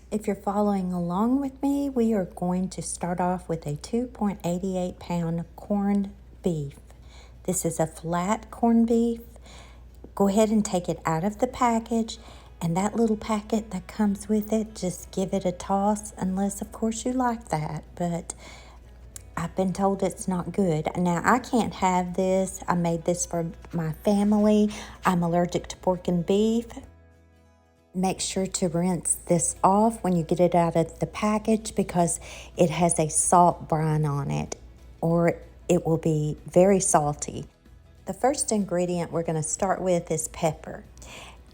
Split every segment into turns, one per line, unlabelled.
If you're following along with me, we are going to start off with a 2.88 pound corned beef. This is a flat corned beef. Go ahead and take it out of the package, and that little packet that comes with it, just give it a toss, unless of course you like that, but I've been told it's not good. Now, I can't have this. I made this for my family. I'm allergic to pork and beef. Make sure to rinse this off when you get it out of the package because it has a salt brine on it, or it will be very salty. The first ingredient we're going to start with is pepper.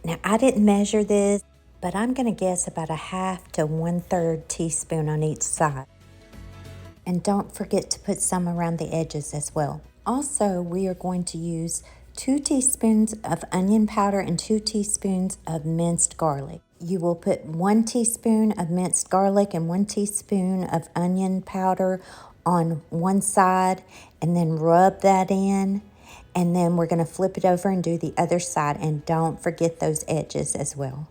Now, I didn't measure this, but I'm going to guess about a half to 1/3 teaspoon on each side. And don't forget to put some around the edges as well. Also, we are going to use 2 teaspoons of onion powder and 2 teaspoons of minced garlic. You will put 1 teaspoon of minced garlic and 1 teaspoon of onion powder on one side and then rub that in. And then we're going to flip it over and do the other side, and don't forget those edges as well.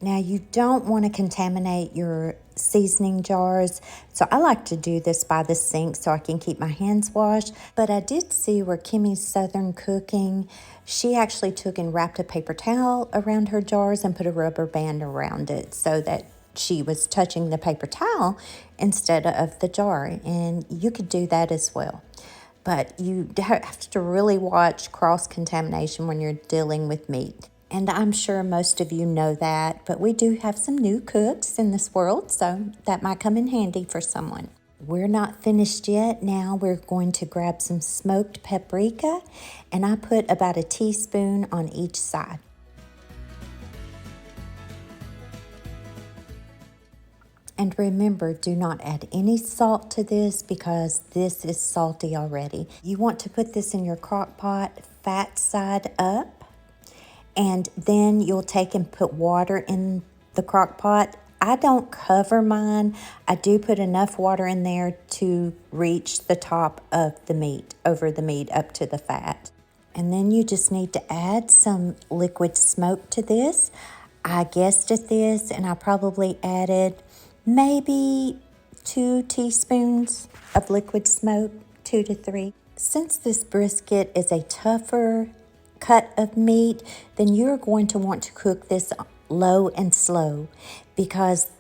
Now, you don't want to contaminate your seasoning jars, so I like to do this by the sink so I can keep my hands washed. But I did see where Kimmy's Southern Cooking, she actually took and wrapped a paper towel around her jars and put a rubber band around it so that she was touching the paper towel instead of the jar, and you could do that as well. But you have to really watch cross-contamination when you're dealing with meat. And I'm sure most of you know that, but we do have some new cooks in this world, so that might come in handy for someone. We're not finished yet. Now we're going to grab some smoked paprika, and I put about a teaspoon on each side. And remember, do not add any salt to this because this is salty already. You want to put this in your crock pot, fat side up. And then you'll take and put water in the crock pot. I don't cover mine. I do put enough water in there to reach the top of the meat, over the meat up to the fat. And then you just need to add some liquid smoke to this. I guessed at this, and I probably added maybe 2 teaspoons of liquid smoke, 2 to 3. Since this brisket is a tougher cut of meat, then you're going to want to cook this low and slow because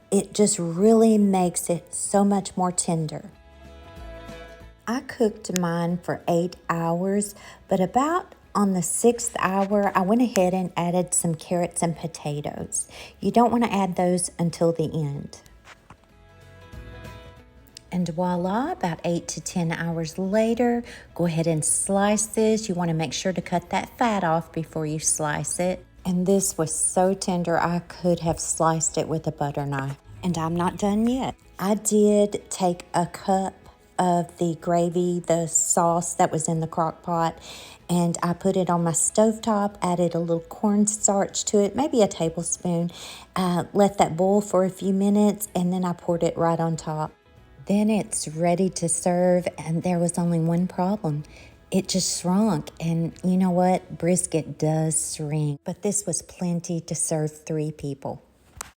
it just really makes it so much more tender. I cooked mine for 8 hours, but about on the 6th hour, I went ahead and added some carrots and potatoes. You don't want to add those until the end. And voila, about 8 to 10 hours later, go ahead and slice this. You want to make sure to cut that fat off before you slice it. And this was so tender, I could have sliced it with a butter knife. And I'm not done yet. I did take a cup of the gravy, the sauce that was in the crock pot, and I put it on my stovetop, added a little cornstarch to it, maybe a tablespoon, let that boil for a few minutes, and then I poured it right on top. Then it's ready to serve, and there was only one problem. It just shrunk, and you know what? Brisket does shrink, but this was plenty to serve 3 people.